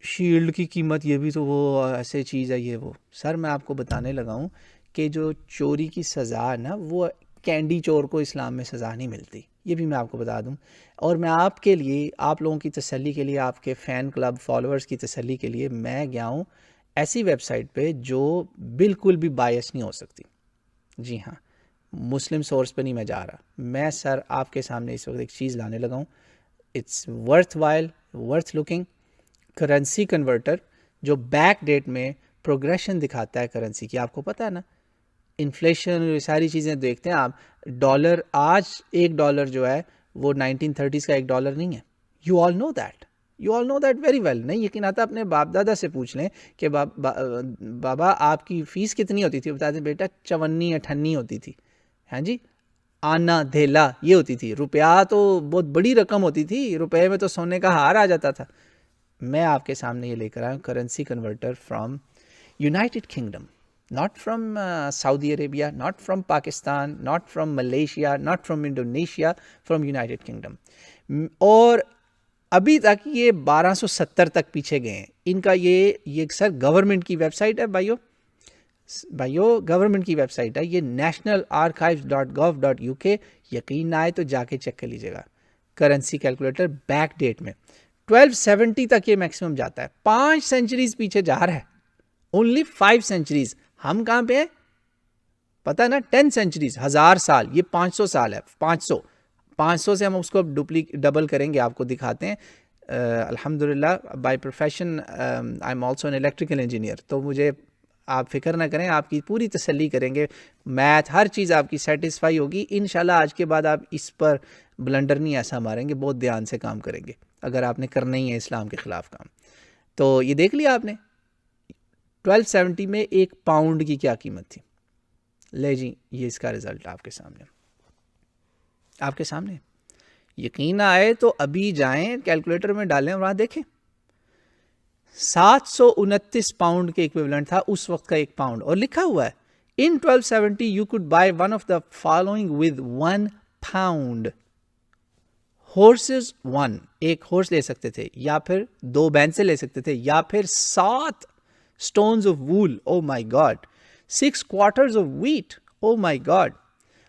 شیلڈ کی قیمت یہ بھی تو وہ ایسے چیز ہے, یہ وہ. سر میں آپ کو بتانے لگا ہوں کہ جو چوری کی سزا ہے نا, وہ کینڈی چور کو اسلام میں سزا نہیں ملتی, یہ بھی میں آپ کو بتا دوں. اور میں آپ کے لیے, آپ لوگوں کی تسلی کے لیے, آپ کے فین کلب فالوورز کی تسلی کے لیے میں گیا ہوں ایسی ویب سائٹ پہ جو بالکل بھی بائس نہیں ہو سکتی. جی ہاں, مسلم سورس پہ نہیں میں جا رہا. میں سر آپ کے سامنے اس وقت ایک چیز لانے لگا ہوں, it's worthwhile, worth looking. Currency converter جو بیک ڈیٹ میں پروگریشن دکھاتا ہے کرنسی کی. آپ کو پتہ ہے نا, انفلیشن یہ ساری چیزیں دیکھتے ہیں آپ. ڈالر آج $1 جو ہے وہ 1930s کا $1 نہیں ہے. You all know that very well. نہیں یقین آتا اپنے باپ دادا سے پوچھ لیں کہ بابا آپ کی فیس کتنی ہوتی تھی, بتا دیں بیٹا 54-58 ہوتی تھی. ہاں جی, آنا دھیلا یہ ہوتی تھی. روپیہ تو بہت بڑی رقم ہوتی تھی, روپے میں تو سونے کا ہار آ جاتا تھا. میں آپ کے سامنے یہ لے کر آیا ہوں currency converter from United kingdom, not from Saudi Arabia, not from Pakistan, not from Malaysia, not from Indonesia, from United Kingdom. اور ابھی تک یہ 1270 تک پیچھے گئے ہیں. ان کا یہ سر گورنمنٹ کی ویب سائٹ ہے بھائیو, گورنمنٹ کی ویب سائٹ ہے یہ, nationalarchives.gov.uk. یقین نہ آئے تو جا کے چیک کر لیجیے گا. کرنسی کیلکولیٹر بیک ڈیٹ میں 1270 تک یہ میکسیمم جاتا ہے. 5 سینچریز پیچھے جا رہا ہے, اونلی 5 سینچریز. ہم کہاں پہ ہیں پتہ ہے نا, 10 سینچریز, 1000 سال, یہ 500 سال ہے. 500 سے ہم اس کو ڈبل کریں گے, آپ کو دکھاتے ہیں. الحمدللہ by profession I am also an electrical engineer, تو مجھے آپ فکر نہ کریں, آپ کی پوری تسلی کریں گے. میتھ ہر چیز آپ کی سیٹسفائی ہوگی انشاءاللہ. آج کے بعد آپ اس پر بلنڈر نہیں ایسا ماریں گے, بہت دھیان سے کام کریں گے اگر آپ نے کرنا ہی ہے اسلام کے خلاف کام. تو یہ دیکھ لیا آپ نے 1270 میں £1 کی کیا قیمت تھی. لے جی یہ اس کا رزلٹ آپ کے سامنے. یقین نہ آئے تو ابھی جائیں کیلکولیٹر میں ڈالیں اور وہاں دیکھیں. £729 کے ایکویولنٹ تھا اس وقت کا £1, اور لکھا ہوا ہے in 1270 you could buy one of the following with £1. ہورسز 1, ایک ہورس لے سکتے تھے, یا پھر 2 بینسیں لے سکتے تھے, یا پھر 7 stones of wool, oh my god, 6 quarters of wheat, oh my god.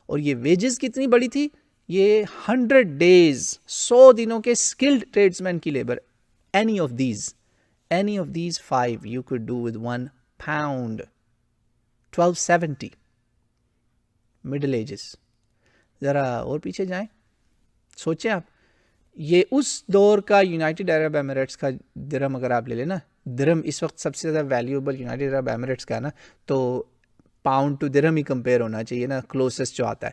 اور یہ ویجز کتنی بڑی تھی, یہ 100 days, 100 دنوں کے skilled tradesmen کی labour. any of these 5 you could do with £1. 1270 middle ages. ذرا اور پیچھے جائیں, سوچیں آپ, یہ اس دور کا یونائٹڈ عرب ایمریٹس کا درہم اگر آپ لے لیں نا, درہم اس وقت سب سے زیادہ ویلیوبل یونائٹڈ عرب ایمریٹس کا ہے نا, تو پاؤنڈ ٹو درہم ہی کمپیئر ہونا چاہیے نا, کلوسسٹ جو آتا ہے.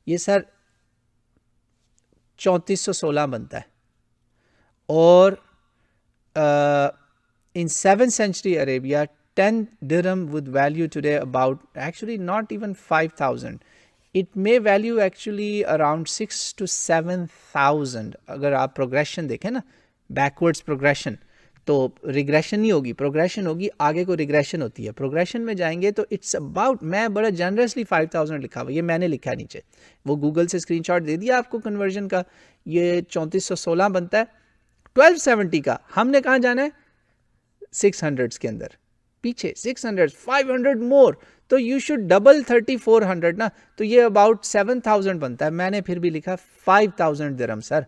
یہ سر 3416 بنتا ہے, اور in 7th century Arabia 10 dirham would value today about actually not even 5,000. It may value actually around 6 to 7,000. اگر آپ progression دیکھیں نا, backwards progression, تو ریگریشن نہیں ہوگی, پروگریشن ہوگی, آگے کو ریگریشن ہوتی ہے. پروگریشن میں جائیں گے تو اٹس اباؤٹ, میں بڑا جنرسلی 5,000 لکھا ہوا, یہ میں نے لکھا نیچے, وہ گوگل سے اسکرین شاٹ دے دیا آپ کو کنورژن کا. یہ 3416 بنتا ہے 1270 کا. ہم نے کہاں جانا ہے 600 کے اندر, پیچھے 600 500 مور, تو یو شوڈ ڈبل 3400 نا, تو یہ اباؤٹ 7000 بنتا ہے. میں نے پھر بھی لکھا 5000 درہم. سر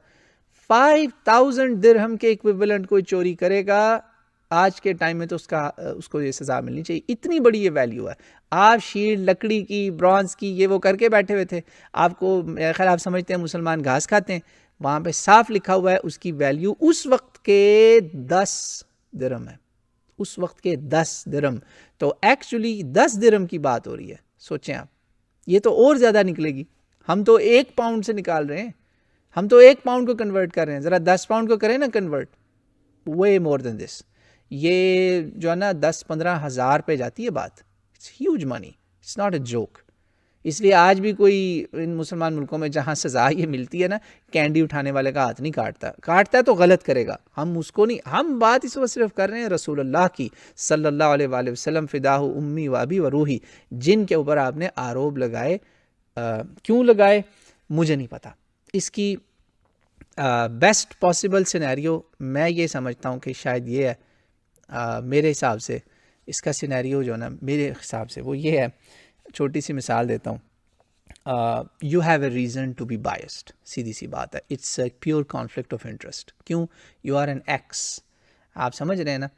5000 درہم کے ایکویولنٹ کوئی چوری کرے گا آج کے ٹائم میں تو اس کو یہ سزا ملنی چاہیے. اتنی بڑی یہ ویلیو ہے. آپ شیلڈ لکڑی کی, برانز کی, یہ وہ کر کے بیٹھے ہوئے تھے. آپ کو میرا خیال آپ سمجھتے ہیں مسلمان گھاس کھاتے ہیں, وہاں پہ صاف لکھا ہوا ہے اس کی ویلیو اس وقت کے 10 درہم ہے, اس وقت کے 10 درہم. تو ایکچولی 10 درہم کی بات ہو رہی ہے. سوچیں آپ, یہ تو اور زیادہ نکلے گی. ہم تو 1 پاؤنڈ سے نکال رہے ہیں, ہم تو 1 پاؤنڈ کو کنورٹ کر رہے ہیں, ذرا 10 پاؤنڈ کو کریں نا کنورٹ, وے مور دین دس. یہ جو ہے نا 10-15 ہزار پہ جاتی ہے بات. It's huge money, it's not a joke. اس لیے آج بھی کوئی ان مسلمان ملکوں میں جہاں سزا یہ ملتی ہے نا, کینڈی اٹھانے والے کا ہاتھ نہیں کاٹتا ہے تو غلط کرے گا, ہم اس کو نہیں. ہم بات اس وقت صرف کر رہے ہیں رسول اللہ کی صلی اللہ علیہ وآلہ وسلم, فداہ امی و ابی و روحی, جن کے اوپر آپ نے آروپ لگائے. کیوں لگائے مجھے نہیں پتا. اس کی بیسٹ پاسبل سینیریو میں یہ سمجھتا ہوں کہ شاید یہ ہے, میرے حساب سے اس کا سینیریو جو ہے نا میرے حساب سے وہ یہ ہے. چھوٹی سی مثال دیتا ہوں. You have a reason to be biased, سیدھی سی بات ہے. It's a pure conflict of interest. کیوں؟ یو آر این ایکس, آپ سمجھ رہے ہیں نا,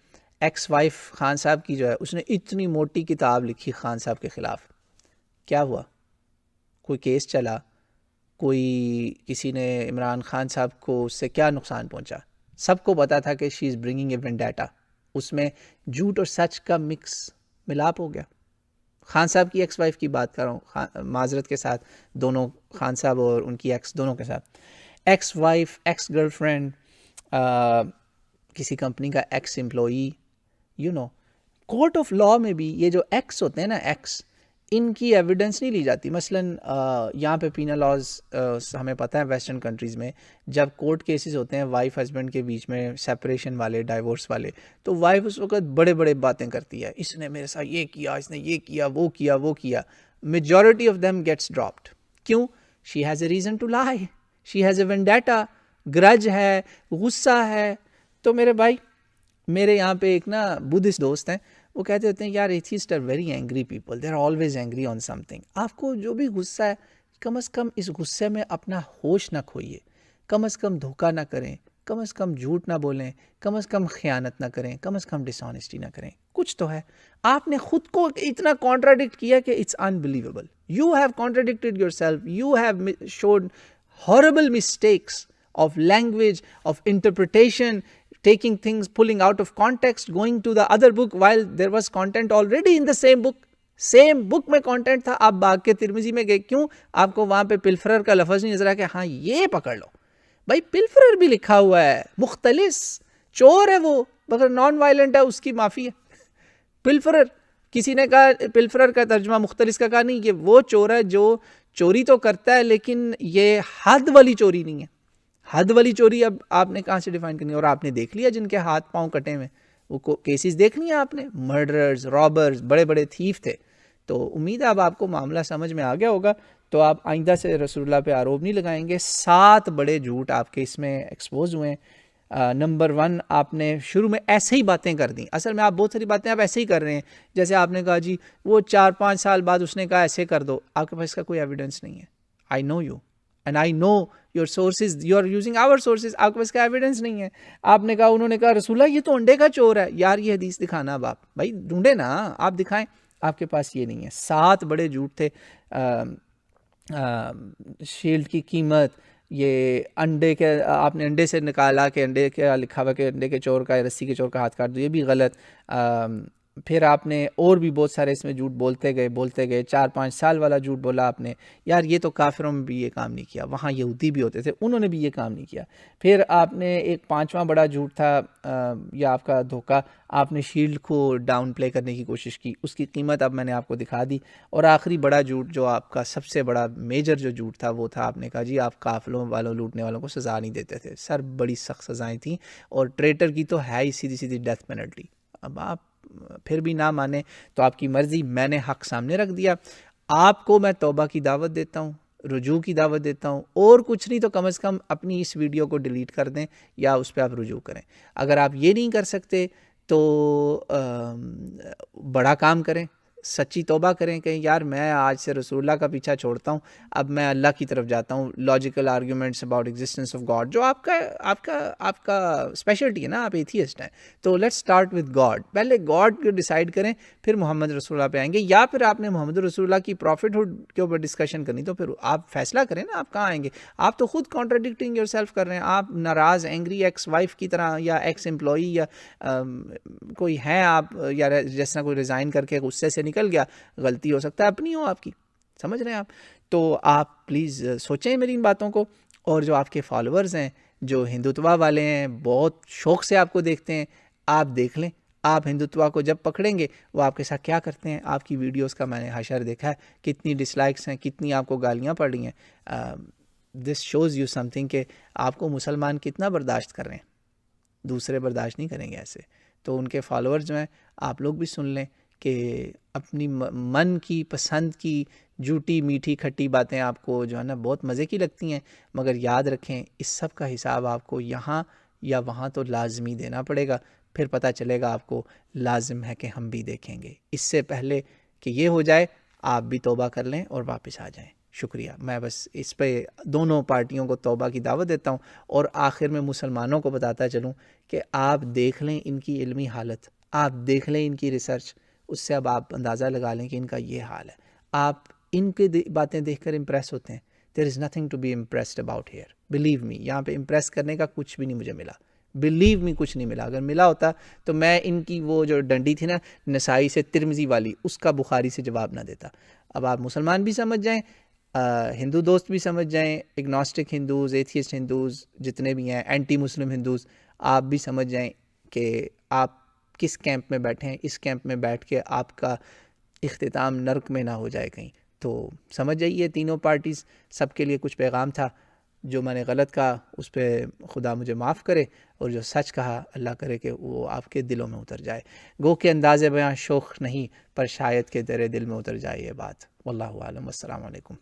ایکس وائف خان صاحب کی جو ہے, اس نے اتنی موٹی کتاب لکھی خان صاحب کے خلاف. کیا ہوا؟ کوئی کیس چلا, کوئی کسی نے عمران خان صاحب کو اس سے کیا نقصان پہنچا, سب کو پتا تھا کہ شی از برنگنگ اے وینڈیٹا. اس میں جھوٹ اور سچ کا مکس ملاپ ہو گیا. خان صاحب کی ایکس وائف کی بات کر رہا ہوں, معذرت کے ساتھ, دونوں خان صاحب اور ان کی ایکس دونوں کے ساتھ. Ex wife, ex girlfriend, کسی کمپنی کا ex employee, you know, court of law میں بھی یہ جو ایکس ہوتے ہیں نا, ایکس, ان کی ایویڈنس نہیں لی جاتی. مثلاً یہاں پہ پینل لاز ہمیں پتہ ہے ویسٹرن کنٹریز میں جب کورٹ کیسز ہوتے ہیں وائف ہسبینڈ کے بیچ میں, سیپریشن والے, ڈائیورس والے, تو وائف اس وقت بڑے بڑے باتیں کرتی ہے, اس نے میرے ساتھ یہ کیا, اس نے یہ کیا, وہ کیا, وہ کیا. Majority of them gets dropped. کیوں؟ She has a reason to lie, she has a vendetta, گرج ہے, غصہ ہے. تو میرے بھائی, میرے یہاں پہ ایک نا بدھسٹ دوست ہیں, وہ کہتے ہوتے ہیں یار atheist are very angry people, they are always angry on something. آپ کو جو بھی غصہ ہے کم از کم اس غصے میں اپنا ہوش نہ کھوئیے, کم از کم دھوکہ نہ کریں, کم از کم جھوٹ نہ بولیں, کم از کم خیانت نہ کریں, کم از کم ڈس آنیسٹی نہ کریں. کچھ تو ہے. آپ نے خود کو اتنا کانٹراڈکٹ کیا کہ it's unbelievable. You have contradicted yourself, you have showed horrible mistakes of language, of interpretation, taking things, pulling out of context, going to the other book while there was content already in the same book. same book میں content تھا, آپ باغ کے ترمذی میں گئے, کیوں؟ آپ کو وہاں پہ پلفرر کا لفظ نہیں نظر آیا کہ ہاں یہ پکڑ لو. بھائی پلفرر بھی لکھا ہوا ہے, مختلس, چور ہے وہ, مگر نان وائلنٹ ہے, اس کی معافی ہے. پلفرر, کسی نے کہا پلفرر کا ترجمہ مختلس کا کہا نہیں, یہ وہ چور ہے جو چوری تو کرتا ہے لیکن یہ حد والی چوری نہیں ہے. حد والی چوری اب آپ نے کہاں سے ڈیفائن کرنی ہے؟ اور آپ نے دیکھ لیا جن کے ہاتھ پاؤں کٹے ہوئے, وہ کیسز دیکھ لیا آپ نے, مرڈررز, رابرز, بڑے بڑے تھیف تھے. تو امید ہے اب آپ کو معاملہ سمجھ میں آ گیا ہوگا, تو آپ آئندہ سے رسول اللہ پہ آروپ نہیں لگائیں گے. 7 بڑے جھوٹ آپ کے اس میں ایکسپوز ہوئے ہیں. نمبر 1, آپ نے شروع میں ایسے ہی باتیں کر دیں. اصل میں آپ بہت ساری باتیں آپ ایسے ہی کر رہے ہیں, جیسے آپ نے کہا جی وہ 4-5 سال بعد اس نے کہا ایسے کر دو, آپ کے پاس اس کا کوئی ایویڈنس نہیں ہے. آئی نو you and I know your sources, you are using our sources, آپ کے پاس کا ایویڈنس نہیں ہے. آپ نے کہا, انہوں نے کہا رسول اللہ یہ تو انڈے کا چور ہے. یار یہ حدیث دکھانا, اب آپ بھائی ڈھونڈے نا, آپ دکھائیں. آپ کے پاس یہ نہیں ہے. 7 بڑے جھوٹ تھے. شیلڈ کی قیمت, یہ انڈے کے, آپ نے انڈے سے نکالا کہ انڈے کا لکھا ہوا کہ انڈے کے چور کا, رسی کے چور کا ہاتھ کاٹ دو, یہ بھی غلط. پھر آپ نے اور بھی بہت سارے اس میں جھوٹ بولتے گئے 4-5 سال والا جھوٹ بولا آپ نے، یار یہ تو کافروں میں بھی یہ کام نہیں کیا، وہاں یہودی بھی ہوتے تھے انہوں نے بھی یہ کام نہیں کیا۔ پھر آپ نے ایک 5واں بڑا جھوٹ تھا یا آپ کا دھوکہ، آپ نے شیلڈ کو ڈاؤن پلے کرنے کی کوشش کی، اس کی قیمت اب میں نے آپ کو دکھا دی۔ اور آخری بڑا جھوٹ جو آپ کا سب سے بڑا میجر جو جھوٹ تھا وہ تھا آپ نے کہا جی آپ قافلوں والوں لوٹنے والوں کو سزا نہیں دیتے تھے، سر بڑی سخت سزائیں تھیں، اور ٹریٹر کی تو ہے ہی سیدھی ڈیتھ پینلٹی۔ اب آپ پھر بھی نہ مانیں تو آپ کی مرضی، میں نے حق سامنے رکھ دیا۔ آپ کو میں توبہ کی دعوت دیتا ہوں، رجوع کی دعوت دیتا ہوں، اور کچھ نہیں تو کم از کم اپنی اس ویڈیو کو ڈیلیٹ کر دیں یا اس پہ آپ رجوع کریں۔ اگر آپ یہ نہیں کر سکتے تو بڑا کام کریں، سچی توبہ کریں کہ یار میں آج سے رسول اللہ کا پیچھا چھوڑتا ہوں، اب میں اللہ کی طرف جاتا ہوں۔ Logical arguments about existence of God جو آپ کا اسپیشلٹی ہے نا، آپ ایتھیسٹ ہیں، تو لیٹس اسٹارٹ وتھ گاڈ، پہلے گاڈ کو ڈیسائیڈ کریں، پھر محمد رسول اللہ پہ آئیں گے، یا پھر آپ نے محمد رسول اللہ کی پروفٹ ہوڈ کے اوپر ڈسکشن کرنی تو پھر آپ فیصلہ کریں نا آپ کہاں آئیں گے۔ آپ تو خود کانٹراڈکٹنگ یور سیلف کر رہے ہیں، آپ ناراض اینگری ایکس وائف کی طرح یا ایکس امپلائی یا کوئی ہیں آپ، یا جس طرح کوئی ریزائن کر کے غصے سے نکل گیا، غلطی ہو سکتا ہے اپنی ہو آپ کی، سمجھ رہے ہیں آپ؟ تو آپ پلیز سوچیں میری ان باتوں کو، اور جو آپ کے فالوورز ہیں جو ہندوتوا والے ہیں بہت شوق سے آپ کو دیکھتے ہیں، آپ دیکھ لیں آپ ہندوتوا کو جب پکڑیں گے وہ آپ کے ساتھ کیا کرتے ہیں۔ آپ کی ویڈیوز کا میں نے حشر دیکھا ہے، کتنی ڈس لائکس ہیں، کتنی آپ کو گالیاں پڑ رہی ہیں۔ This shows you something کہ آپ کو مسلمان کتنا برداشت کر رہے ہیں، دوسرے برداشت نہیں کریں گے ایسے۔ تو ان کے فالوورز جو ہیں آپ لوگ بھی سن لیں کہ اپنی من کی پسند کی جھوٹی میٹھی کھٹی باتیں آپ کو جو ہے نا بہت مزے کی لگتی ہیں، مگر یاد رکھیں اس سب کا حساب آپ کو یہاں یا وہاں تو لازمی دینا پڑے گا، پھر پتہ چلے گا آپ کو لازم ہے کہ ہم بھی دیکھیں گے۔ اس سے پہلے کہ یہ ہو جائے آپ بھی توبہ کر لیں اور واپس آ جائیں۔ شکریہ، میں بس اس پہ دونوں پارٹیوں کو توبہ کی دعوت دیتا ہوں، اور آخر میں مسلمانوں کو بتاتا چلوں کہ آپ دیکھ لیں ان کی علمی حالت، آپ دیکھ لیں ان کی ریسرچ، اس سے اب آپ اندازہ لگا لیں کہ ان کا یہ حال ہے۔ آپ ان کے باتیں دیکھ کر امپریس ہوتے ہیں، there is nothing to be impressed about here, believe me, یہاں پہ امپریس کرنے کا کچھ بھی نہیں مجھے ملا، بلیو می کچھ نہیں ملا۔ اگر ملا ہوتا تو میں ان کی وہ جو ڈنڈی تھی نا نسائی سے ترمذی والی، اس کا بخاری سے جواب نہ دیتا۔ اب آپ مسلمان بھی سمجھ جائیں، ہندو دوست بھی سمجھ جائیں، اگنوسٹک ہندوز، ایتھیسٹ ہندوز جتنے بھی ہیں، اینٹی مسلم ہندوز، آپ بھی سمجھ جائیں کہ آپ کس کیمپ میں بیٹھے ہیں۔ اس کیمپ میں بیٹھ کے آپ کا اختتام نرک میں نہ ہو جائے کہیں۔ تو سمجھ جائیے تینوں پارٹیز، سب کے لیے کچھ پیغام تھا، جو میں نے غلط کہا اس پہ خدا مجھے معاف کرے، اور جو سچ کہا اللہ کرے کہ وہ آپ کے دلوں میں اتر جائے۔ گو کہ انداز بیاں شوخ نہیں، پر شاید کہ تیرے دل میں اتر جائے یہ بات۔ واللہ عالم، السلام علیکم۔